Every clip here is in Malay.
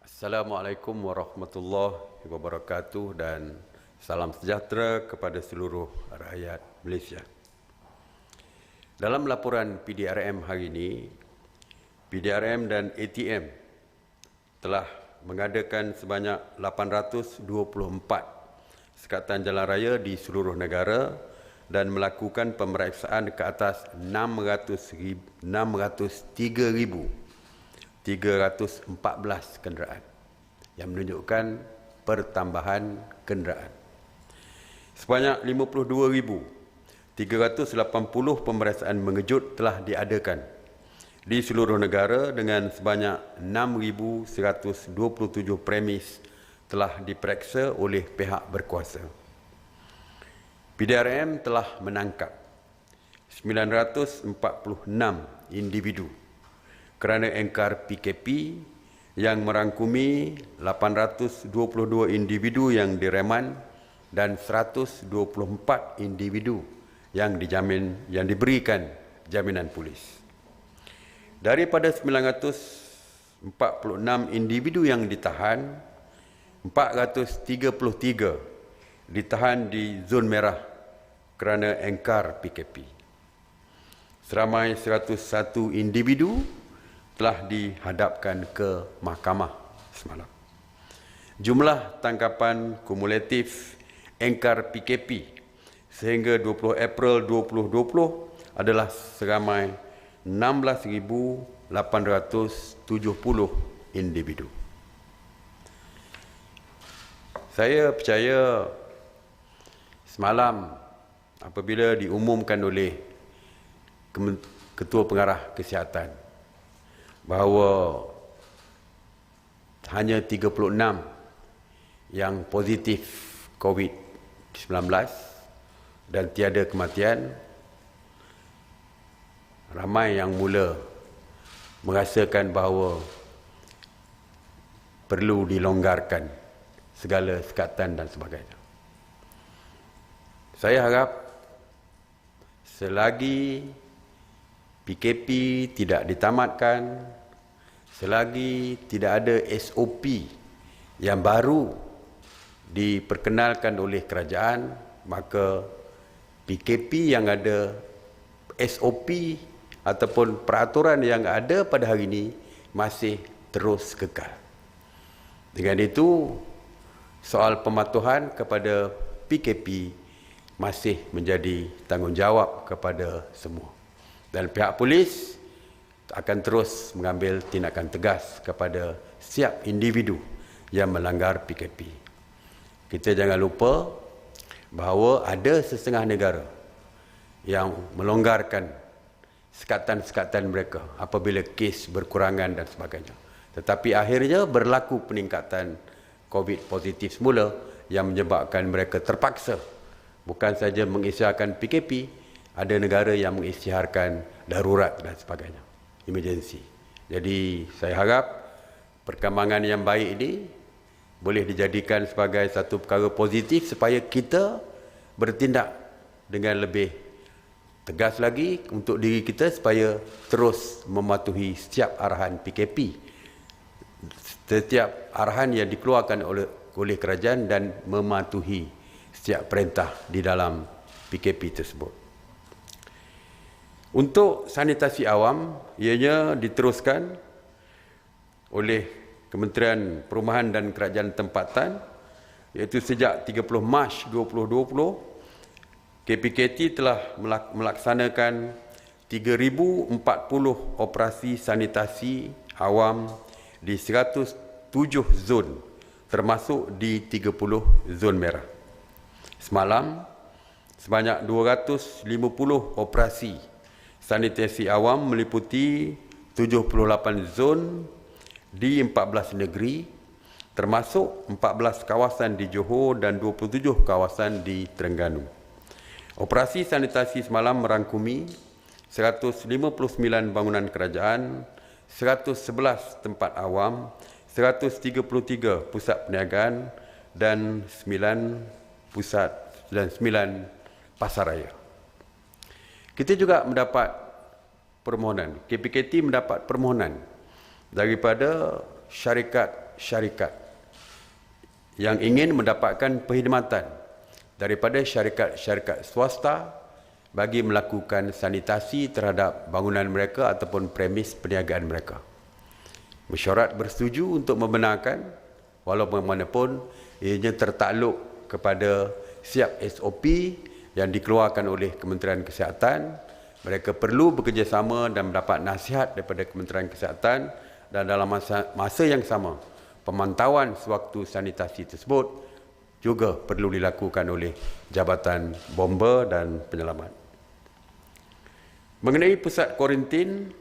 Assalamualaikum warahmatullahi wabarakatuh dan salam sejahtera kepada seluruh rakyat Malaysia. Dalam laporan PDRM hari ini, PDRM dan ATM telah mengadakan sebanyak 824 sekatan jalan raya di seluruh negara dan melakukan pemeriksaan ke atas 603,314 kenderaan yang menunjukkan pertambahan kenderaan. Sebanyak 52,380 pemeriksaan mengejut telah diadakan di seluruh negara dengan sebanyak 6,127 premis telah diperiksa oleh pihak berkuasa. PDRM telah menangkap 946 individu kerana engkar PKP yang merangkumi 822 individu yang direman dan 124 individu yang diberikan jaminan polis. Daripada 946 individu yang ditahan, 433 ditahan di zon merah kerana engkar PKP. Seramai 101 individu telah dihadapkan ke mahkamah semalam. Jumlah tangkapan kumulatif engkar PKP sehingga 20 April 2020 adalah seramai 16,870 individu. Saya percaya semalam apabila diumumkan oleh Ketua Pengarah Kesihatan bahawa hanya 36 yang positif COVID-19 dan tiada kematian, ramai yang mula merasakan bahawa perlu dilonggarkan segala sekatan dan sebagainya. Saya harap selagi PKP tidak ditamatkan, selagi tidak ada SOP yang baru diperkenalkan oleh kerajaan, maka PKP yang ada, SOP ataupun peraturan yang ada pada hari ini masih terus kekal. Dengan itu, soal pematuhan kepada PKP masih menjadi tanggungjawab kepada semua. Dan pihak polis akan terus mengambil tindakan tegas kepada setiap individu yang melanggar PKP. Kita jangan lupa bahawa ada setengah negara yang melonggarkan sekatan-sekatan mereka apabila kes berkurangan dan sebagainya. Tetapi akhirnya berlaku peningkatan COVID positif semula yang menyebabkan mereka terpaksa bukan saja mengisytiharkan PKP, ada negara yang mengisytiharkan darurat dan sebagainya, emergency. Jadi saya harap perkembangan yang baik ini boleh dijadikan sebagai satu perkara positif supaya kita bertindak dengan lebih tegas lagi untuk diri kita supaya terus mematuhi setiap arahan PKP, setiap arahan yang dikeluarkan oleh kerajaan dan mematuhi setiap perintah di dalam PKP tersebut. Untuk sanitasi awam, ianya diteruskan oleh Kementerian Perumahan dan Kerajaan Tempatan, iaitu sejak 30 Mac 2020, KPKT telah melaksanakan 3,040 operasi sanitasi awam di 107 zon, termasuk di 30 zon merah. Semalam, sebanyak 250 operasi sanitasi awam meliputi 78 zon di 14 negeri, termasuk 14 kawasan di Johor dan 27 kawasan di Terengganu. Operasi sanitasi semalam merangkumi 159 bangunan kerajaan, 111 tempat awam, 133 pusat perniagaan dan 9 pasar raya. Kita juga mendapat permohonan, KPKT mendapat permohonan daripada syarikat syarikat yang ingin mendapatkan perkhidmatan daripada syarikat-syarikat swasta bagi melakukan sanitasi terhadap bangunan mereka ataupun premis perniagaan mereka. Mesyuarat bersetuju untuk membenarkan walaupun bagaimanapun ianya tertakluk kepada siap SOP yang dikeluarkan oleh Kementerian Kesihatan. Mereka perlu bekerjasama dan mendapat nasihat daripada Kementerian Kesihatan, dan dalam masa yang sama pemantauan sewaktu sanitasi tersebut juga perlu dilakukan oleh Jabatan Bomba dan Penyelamat. Mengenai pusat kuarantin,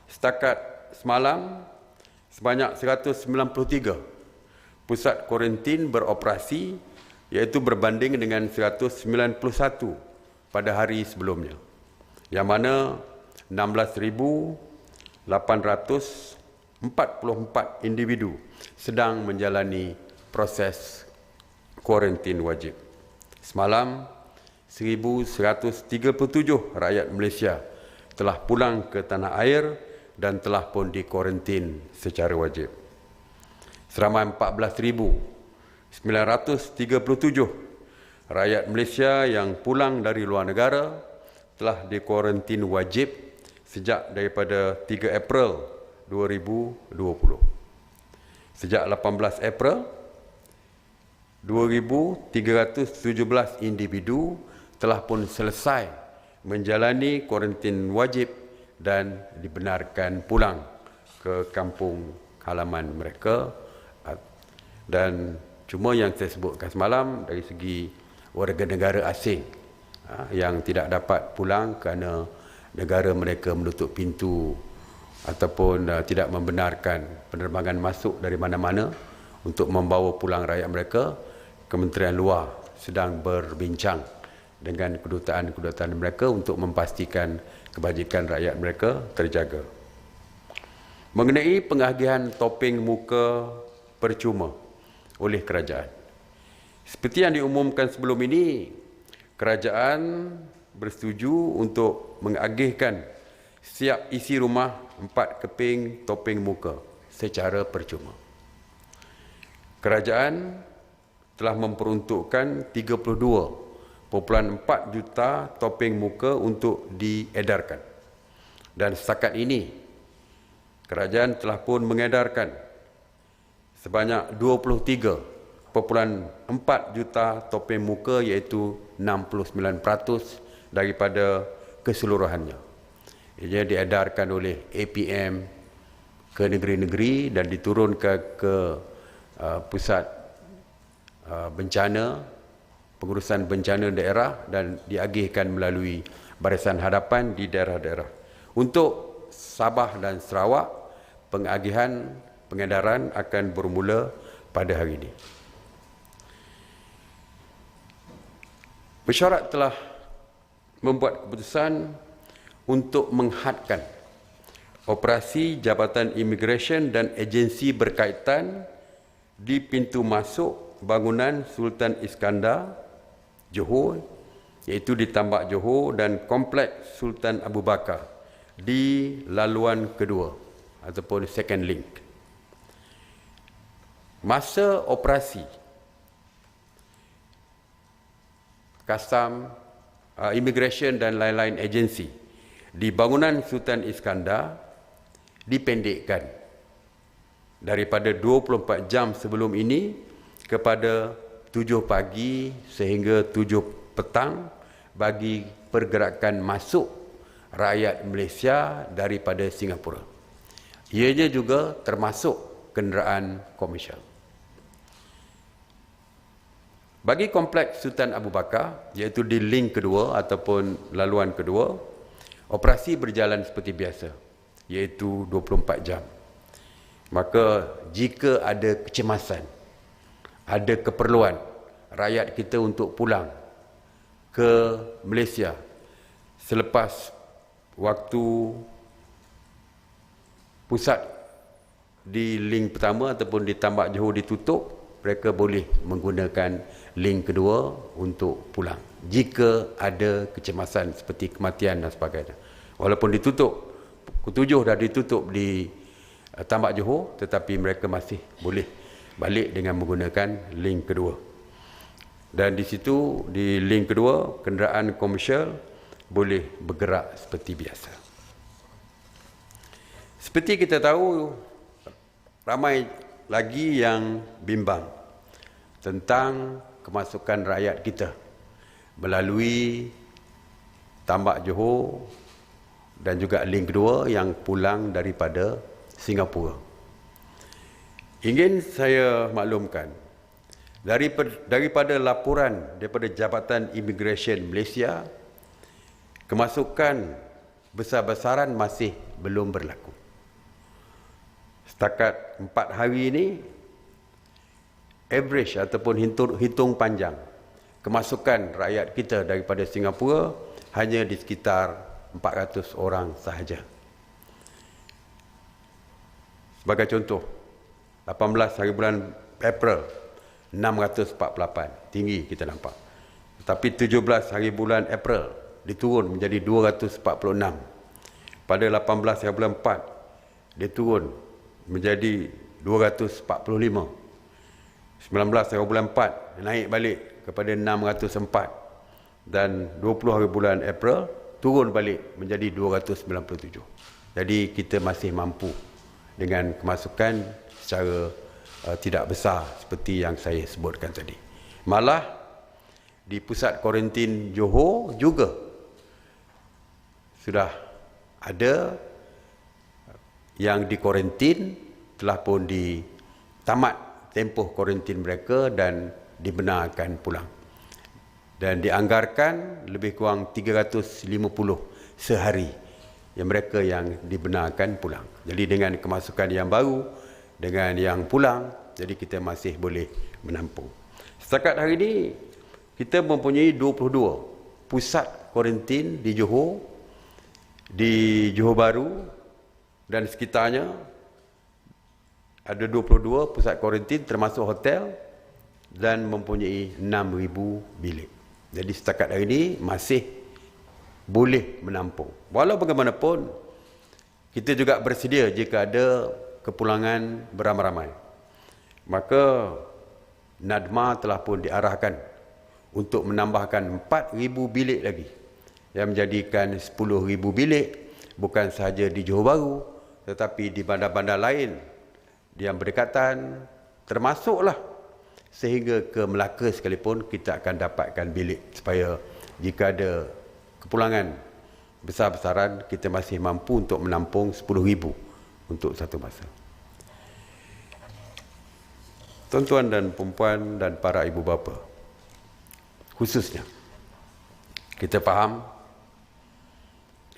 setakat semalam sebanyak 193 pusat kuarantin beroperasi, iaitu berbanding dengan 191 pada hari sebelumnya, yang mana 16,844 individu sedang menjalani proses kuarantin wajib. Semalam 1,137 rakyat Malaysia telah pulang ke tanah air dan telah pun dikuarantin secara wajib. Seramai 14,937 rakyat Malaysia yang pulang dari luar negara telah dikuarantin wajib sejak daripada 3 April 2020. Sejak 18 April, 2,317 individu telah pun selesai menjalani kuarantin wajib dan dibenarkan pulang ke kampung halaman mereka. Dan cuma yang saya sebutkan semalam dari segi warga negara asing yang tidak dapat pulang kerana negara mereka menutup pintu ataupun tidak membenarkan penerbangan masuk dari mana-mana untuk membawa pulang rakyat mereka. Kementerian Luar sedang berbincang dengan kedutaan-kedutaan mereka untuk memastikan kebajikan rakyat mereka terjaga. Mengenai pengagihan topeng muka percuma oleh kerajaan, seperti yang diumumkan sebelum ini, kerajaan bersetuju untuk mengagihkan siap isi rumah 4 keping topeng muka secara percuma. Kerajaan telah memperuntukkan 32.4 juta topeng muka untuk diedarkan. Dan setakat ini, kerajaan telah pun mengedarkan sebanyak 23.4 juta topeng muka, iaitu 69% daripada keseluruhannya. Ia diedarkan oleh APM ke negeri-negeri dan diturunkan ke pusat bencana, pengurusan bencana daerah, dan diagihkan melalui Barisan Hadapan di daerah-daerah. Untuk Sabah dan Sarawak, pengedaran akan bermula pada hari ini. Mesyuarat telah membuat keputusan untuk menghadkan operasi Jabatan Imigresen dan agensi berkaitan di pintu masuk bangunan Sultan Iskandar, Johor, iaitu di Tambak Johor, dan Kompleks Sultan Abu Bakar di laluan kedua ataupun second link. Masa operasi Kastam, Imigresen dan lain-lain agensi di bangunan Sultan Iskandar dipendekkan daripada 24 jam sebelum ini kepada 7 pagi sehingga 7 petang bagi pergerakan masuk rakyat Malaysia daripada Singapura. Ianya juga termasuk kenderaan komersial. Bagi Kompleks Sultan Abu Bakar, iaitu di link kedua ataupun laluan kedua, operasi berjalan seperti biasa, iaitu 24 jam. Maka jika ada kecemasan, ada keperluan rakyat kita untuk pulang ke Malaysia selepas waktu pusat di link pertama ataupun di Tambak Johor ditutup, mereka boleh menggunakan link kedua untuk pulang jika ada kecemasan seperti kematian dan sebagainya. Walaupun ditutup, pukul 7 dah ditutup di Tambak Johor, tetapi mereka masih boleh balik dengan menggunakan link kedua. Dan di situ, di link kedua, kenderaan komersial boleh bergerak seperti biasa. Seperti kita tahu, ramai lagi yang bimbang tentang kemasukan rakyat kita melalui Tambak Johor dan juga link kedua yang pulang daripada Singapura. Ingin saya maklumkan, daripada laporan daripada Jabatan Imigresen Malaysia, kemasukan besar-besaran masih belum berlaku. Setakat 4 hari ini, average ataupun hitung panjang kemasukan rakyat kita daripada Singapura hanya di sekitar 400 orang sahaja. Sebagai contoh, 18 hari bulan April 648, tinggi kita nampak. Tetapi 17 hari bulan April diturun menjadi 246. Pada 18 hari bulan 4 dia turun menjadi 245. 19 hari bulan 4 naik balik kepada 604. Dan 20 hari bulan April turun balik menjadi 297. Jadi kita masih mampu dengan kemasukan secara tidak besar seperti yang saya sebutkan tadi. Malah di pusat kuarantin Johor juga sudah ada yang dikuarantin, telah pun ditamat tempoh kuarantin mereka dan dibenarkan pulang. Dan dianggarkan lebih kurang 350 sehari yang mereka yang dibenarkan pulang. Jadi dengan kemasukan yang baru, dengan yang pulang, jadi kita masih boleh menampung. Setakat hari ini, kita mempunyai 22 pusat kuarantin di Johor, di Johor Bahru dan sekitarnya. Ada 22 pusat kuarantin termasuk hotel dan mempunyai 6,000 bilik. Jadi setakat hari ini masih boleh menampung. Walau bagaimanapun, kita juga bersedia jika ada kepulangan beramai-ramai. Maka NADMA telah pun diarahkan untuk menambahkan 4,000 bilik lagi, yang menjadikan 10,000 bilik bukan sahaja di Johor Bahru tetapi di bandar-bandar lain yang berdekatan, termasuklah sehingga ke Melaka sekalipun kita akan dapatkan bilik, supaya jika ada kepulangan besar-besaran kita masih mampu untuk menampung 10,000 untuk satu masa. Tuan-tuan dan puan dan para ibu bapa, khususnya kita faham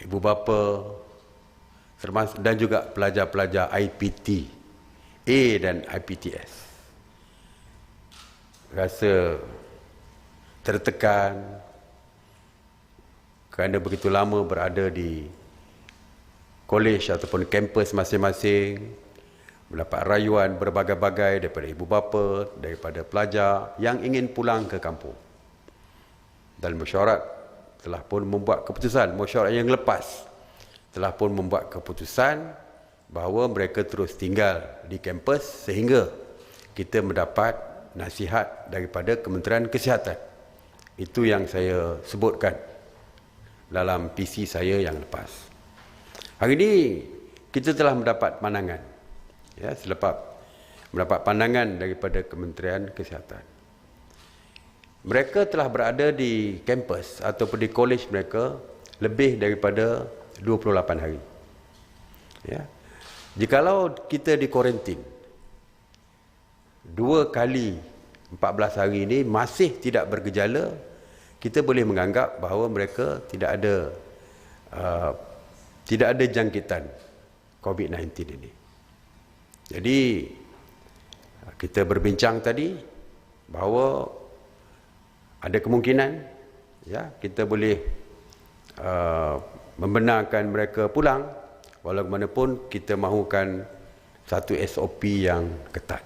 ibu bapa termasuk dan juga pelajar-pelajar IPT A dan IPTS rasa tertekan kerana begitu lama berada di kolej ataupun kampus masing-masing, mendapat rayuan berbagai-bagai daripada ibu bapa, daripada pelajar yang ingin pulang ke kampung. Dan mesyuarat telah pun membuat keputusan, mesyuarat yang lepas telah pun membuat keputusan bahawa mereka terus tinggal di kampus sehingga kita mendapat nasihat daripada Kementerian Kesihatan. Itu yang saya sebutkan dalam PC saya yang lepas. Hari ini kita telah mendapat pandangan, ya, selepas mendapat pandangan daripada Kementerian Kesihatan. Mereka telah berada di kampus ataupun di kolej mereka lebih daripada 28 hari. Ya. Jikalau kita di kuarantin 2 kali 14 hari ini masih tidak bergejala, kita boleh menganggap bahawa mereka tidak ada jangkitan COVID-19 ini. Jadi kita berbincang tadi bahawa ada kemungkinan, ya, kita boleh membenarkan mereka pulang, walaupun kita mahukan satu SOP yang ketat.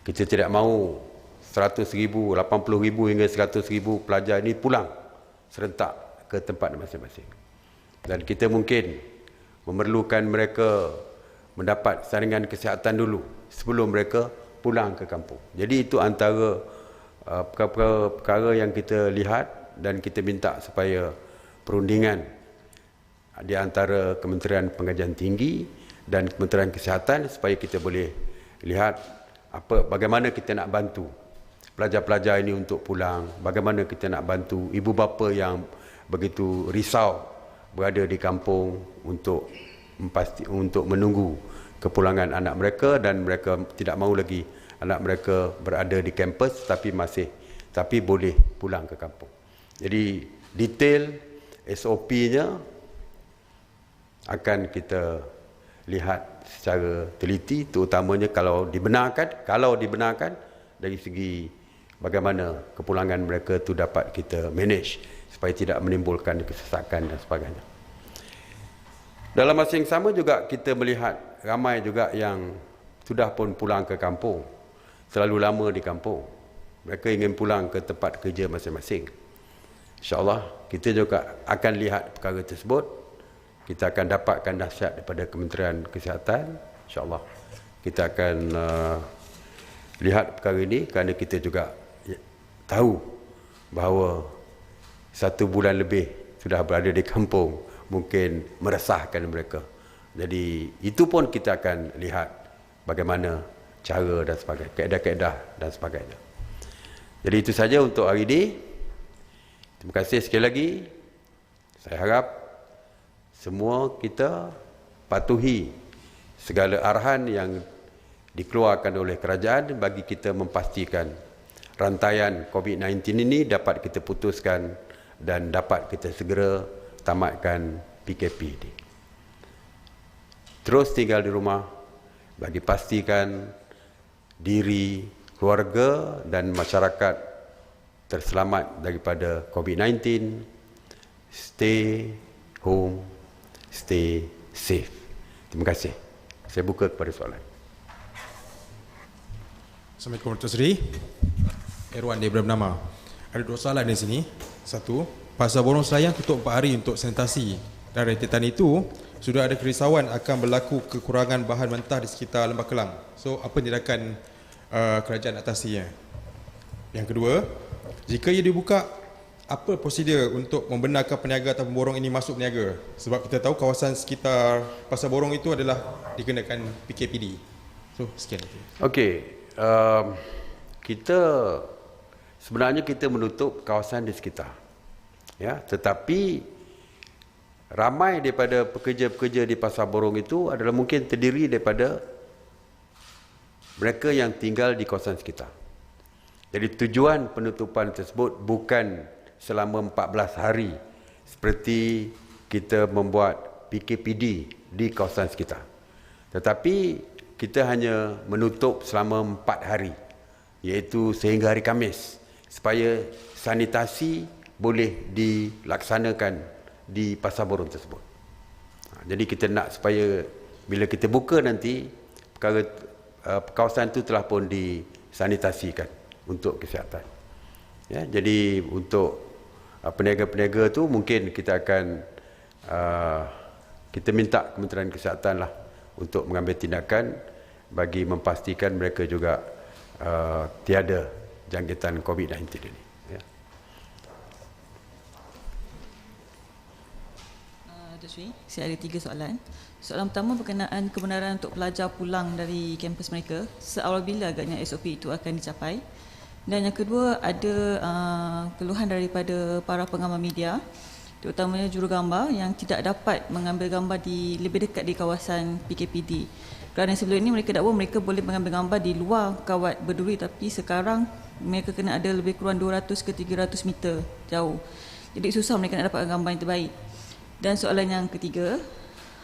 Kita tidak mahu 100,000, 80,000 hingga 100,000 pelajar ini pulang serentak ke tempat masing-masing. Dan kita mungkin memerlukan mereka mendapat saringan kesihatan dulu sebelum mereka pulang ke kampung. Jadi itu antara perkara yang kita lihat dan kita minta supaya perundingan di antara Kementerian Pengajian Tinggi dan Kementerian Kesihatan supaya kita boleh lihat bagaimana kita nak bantu pelajar-pelajar ini untuk pulang, bagaimana kita nak bantu ibu bapa yang begitu risau berada di kampung untuk menunggu kepulangan anak mereka dan mereka tidak mahu lagi anak mereka berada di kampus tapi boleh pulang ke kampung. Jadi detail SOP-nya akan kita lihat secara teliti, terutamanya kalau dibenarkan dari segi bagaimana kepulangan mereka tu dapat kita manage supaya tidak menimbulkan kesesakan dan sebagainya. Dalam masa yang sama juga kita melihat ramai juga yang sudah pun pulang ke kampung, terlalu lama di kampung. Mereka ingin pulang ke tempat kerja masing-masing. InsyaAllah kita juga akan lihat perkara tersebut. Kita akan dapatkan nasihat daripada Kementerian Kesihatan. InsyaAllah kita akan lihat perkara ini kerana kita juga tahu bahawa 1 bulan lebih sudah berada di kampung mungkin meresahkan mereka. Jadi itu pun kita akan lihat bagaimana cara dan sebagainya, kaedah-kaedah dan sebagainya. Jadi itu saja untuk hari ini. Terima kasih sekali lagi. Saya harap semua kita patuhi segala arahan yang dikeluarkan oleh kerajaan bagi kita memastikan rantaian COVID-19 ini dapat kita putuskan dan dapat kita segera tamatkan PKP ini. Terus tinggal di rumah bagi pastikan diri, keluarga dan masyarakat terselamat daripada COVID-19. Stay home, stay safe. Terima kasih. Saya buka kepada soalan. Assalamualaikum Datuk Seri. Erwan daripada Bernama. Ada 2 soalan di sini. Satu, Pasar Borong Selayang tutup 4 hari untuk sanitasi. Dan rentetan itu, sudah ada kerisauan akan berlaku kekurangan bahan mentah di sekitar Lembah Kelang. So, apa tindakan kerajaan atasinya? Yang kedua, jika ia dibuka, apa prosedur untuk membenarkan peniaga atau pemborong ini masuk berniaga? Sebab kita tahu kawasan sekitar Pasar Borong itu adalah dikenakan PKPD. So, sekian. Okey. Sebenarnya kita menutup kawasan di sekitar, ya, tetapi ramai daripada pekerja-pekerja di Pasar Borong itu adalah mungkin terdiri daripada mereka yang tinggal di kawasan sekitar. Jadi tujuan penutupan tersebut bukan selama 14 hari seperti kita membuat PKPD di kawasan sekitar, tetapi kita hanya menutup selama 4 hari, iaitu sehingga hari Khamis, supaya sanitasi boleh dilaksanakan di Pasar Borong tersebut. Jadi kita nak supaya bila kita buka nanti, kawasan itu telah pun disanitasikan untuk kesihatan. Ya, jadi untuk peniaga-peniaga tu mungkin kita akan kita minta Kementerian Kesihatan lah untuk mengambil tindakan bagi memastikan mereka juga tiada jangkitan COVID-19 ini. Ya. Saya ada 3 soalan. Soalan pertama berkenaan kebenaran untuk pelajar pulang dari kampus mereka. Seawal bila agaknya SOP itu akan dicapai? Dan yang kedua, ada keluhan daripada para penggambar media, terutamanya jurugambar yang tidak dapat mengambil gambar lebih dekat di kawasan PKPD. Kerana sebelum ini mereka dakwa mereka boleh mengambil gambar di luar kawat berduri, tapi sekarang mereka kena ada lebih kurang 200 ke 300 meter jauh. Jadi susah mereka nak dapat gambar yang terbaik. Dan soalan yang ketiga,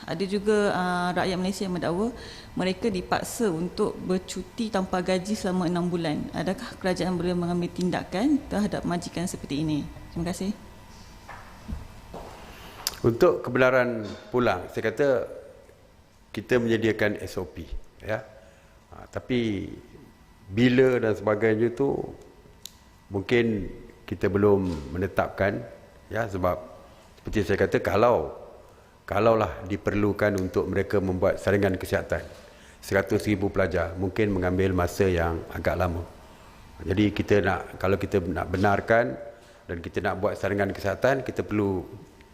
ada juga rakyat Malaysia yang mendakwa mereka dipaksa untuk bercuti tanpa gaji selama 6 bulan. Adakah kerajaan boleh mengambil tindakan terhadap majikan seperti ini? Terima kasih. Untuk kebenaran pulang, saya kata kita menyediakan SOP, ya. Tapi bila dan sebagainya tu mungkin kita belum menetapkan, ya, sebab seperti saya kata, kalaulah diperlukan untuk mereka membuat saringan kesihatan 100,000 pelajar, mungkin mengambil masa yang agak lama. Jadi kalau kita nak benarkan dan kita nak buat saringan kesihatan, kita perlu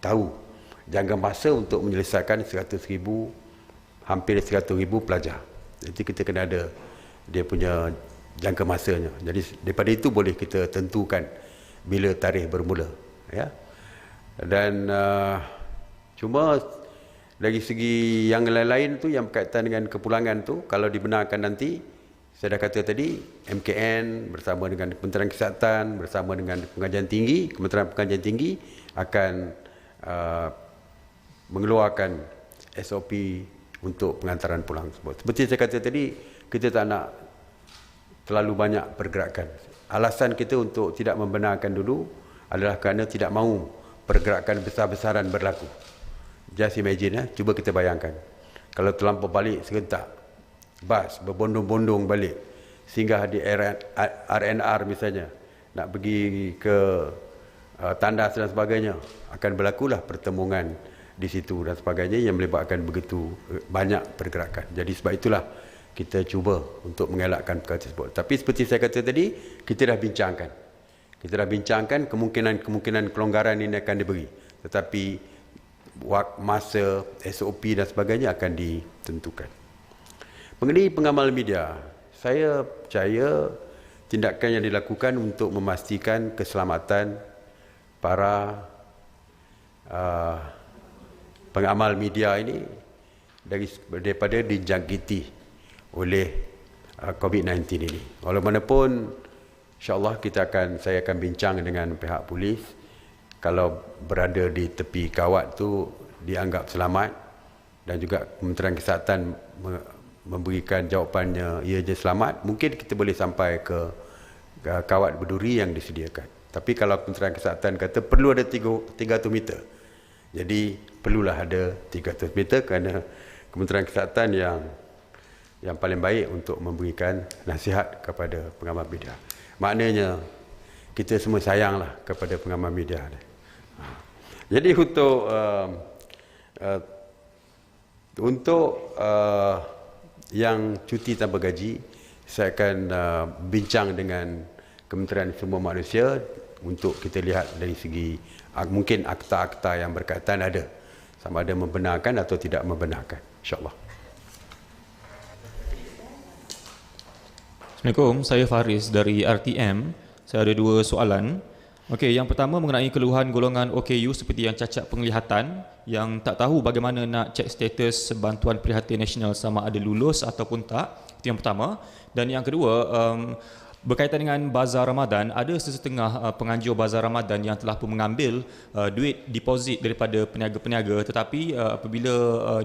tahu jangka masa untuk menyelesaikan 100,000, hampir 100,000 pelajar. Jadi kita kena ada dia punya jangka masanya. Jadi daripada itu boleh kita tentukan bila tarikh bermula, ya. Dan cuma dari segi yang lain-lain tu yang berkaitan dengan kepulangan tu, kalau dibenarkan nanti, saya dah kata tadi, MKN bersama dengan Kementerian Kesihatan, bersama dengan Kementerian Pengajian Tinggi akan mengeluarkan SOP untuk pengantaran pulang tersebut. Seperti saya kata tadi, kita tak nak terlalu banyak pergerakan. Alasan kita untuk tidak membenarkan dulu adalah kerana tidak mahu pergerakan besar-besaran berlaku. Just imagine, cuba kita bayangkan. Kalau terlampau balik serentak, bas berbondong-bondong balik, singgah di RNR misalnya, nak pergi ke tandas dan sebagainya, akan berlakulah pertemuan di situ dan sebagainya yang melibatkan begitu banyak pergerakan. Jadi sebab itulah kita cuba untuk mengelakkan perkara tersebut. Tapi seperti saya kata tadi, kita dah bincangkan. Kita dah bincangkan kemungkinan kelonggaran ini akan diberi. Tetapi masa, SOP dan sebagainya akan ditentukan. Mengenai pengamal media, saya percaya tindakan yang dilakukan untuk memastikan keselamatan para pengamal media ini daripada dijangkiti oleh COVID-19 ini. Walaupun insya-Allah saya akan bincang dengan pihak polis, kalau berada di tepi kawat tu dianggap selamat dan juga Kementerian Kesihatan memberikan jawapannya ia je selamat, mungkin kita boleh sampai ke kawat berduri yang disediakan. Tapi kalau Kementerian Kesihatan kata perlu ada 300 meter, jadi perlulah ada 300 meter kerana Kementerian Kesihatan yang paling baik untuk memberikan nasihat kepada pengamal media. Maknanya kita semua sayanglah kepada pengamal media. Jadi untuk yang cuti tanpa gaji, saya akan bincang dengan Kementerian Sumber Manusia untuk kita lihat dari segi mungkin akta-akta yang berkaitan ada, sama ada membenarkan atau tidak membenarkan, insya-Allah. Assalamualaikum, saya Faris dari RTM. Saya ada 2 soalan. Okey, yang pertama mengenai keluhan golongan OKU seperti yang cacat penglihatan yang tak tahu bagaimana nak cek status bantuan prihatin nasional sama ada lulus ataupun tak. Itu yang pertama. Dan yang kedua, berkaitan dengan bazar Ramadan, ada sesetengah penganjur bazar Ramadan yang telah pun mengambil duit deposit daripada peniaga-peniaga, tetapi apabila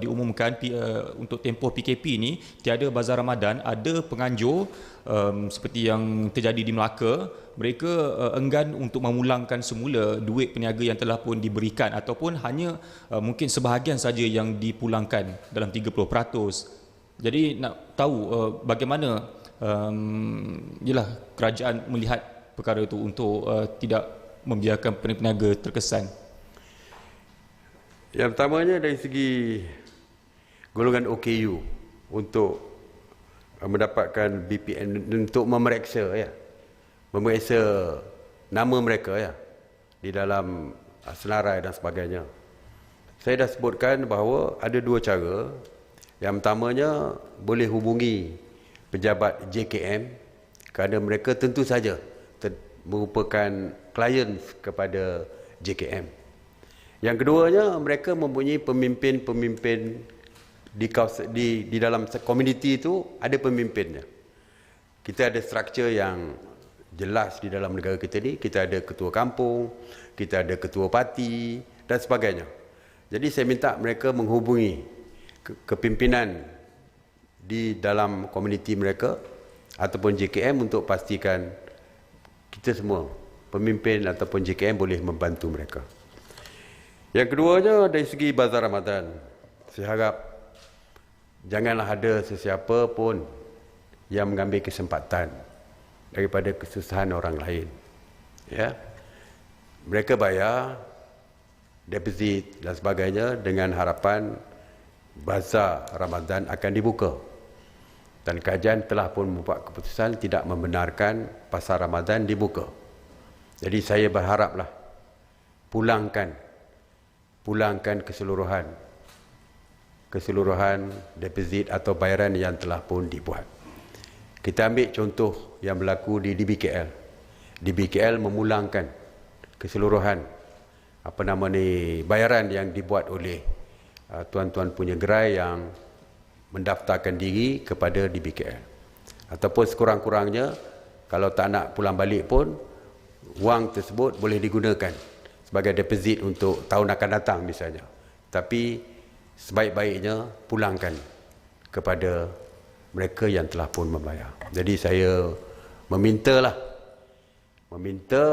diumumkan untuk tempoh PKP ini tiada bazar Ramadan, ada penganjur seperti yang terjadi di Melaka, mereka enggan untuk memulangkan semula duit peniaga yang telah pun diberikan ataupun hanya mungkin sebahagian saja yang dipulangkan dalam 30%. Jadi nak tahu bagaimana kerajaan melihat perkara itu untuk tidak membiarkan peniaga terkesan. Yang pertamanya dari segi golongan OKU untuk mendapatkan BPN untuk memeriksa nama mereka di dalam senarai dan sebagainya. Saya dah sebutkan bahawa ada 2 cara. Yang pertamanya boleh hubungi pejabat JKM kerana mereka tentu saja merupakan klien kepada JKM. Yang keduanya, mereka mempunyai pemimpin-pemimpin di dalam komuniti itu, ada pemimpinnya. Kita ada struktur yang jelas di dalam negara kita ni. Kita ada ketua kampung, kita ada ketua parti dan sebagainya. Jadi saya minta mereka menghubungi kepimpinan di dalam komuniti mereka ataupun JKM untuk pastikan kita semua, pemimpin ataupun JKM, boleh membantu mereka. Yang keduanya, dari segi bazar Ramadan, saya harap janganlah ada sesiapa pun yang mengambil kesempatan daripada kesusahan orang lain. Mereka bayar deposit dan sebagainya dengan harapan bazar Ramadan akan dibuka. Dan kajian telah pun membuat keputusan tidak membenarkan pasar Ramadan dibuka. Jadi saya berharaplah pulangkan keseluruhan deposit atau bayaran yang telah pun dibuat. Kita ambil contoh yang berlaku di DBKL. DBKL memulangkan keseluruhan bayaran yang dibuat oleh tuan-tuan punya gerai yang mendaftarkan diri kepada DBKL. Ataupun sekurang-kurangnya kalau tak nak pulang balik pun wang tersebut boleh digunakan sebagai deposit untuk tahun akan datang misalnya. Tapi sebaik-baiknya pulangkan kepada mereka yang telah pun membayar. Jadi saya meminta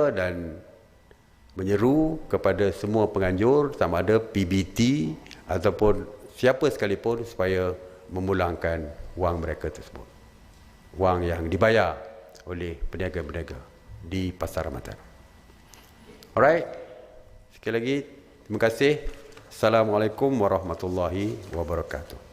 dan menyeru kepada semua penganjur sama ada PBT ataupun siapa sekalipun supaya memulangkan wang mereka tersebut. Wang yang dibayar oleh peniaga-peniaga di Pasar Ramadan. Alright. Sekali lagi, terima kasih. Assalamualaikum warahmatullahi wabarakatuh.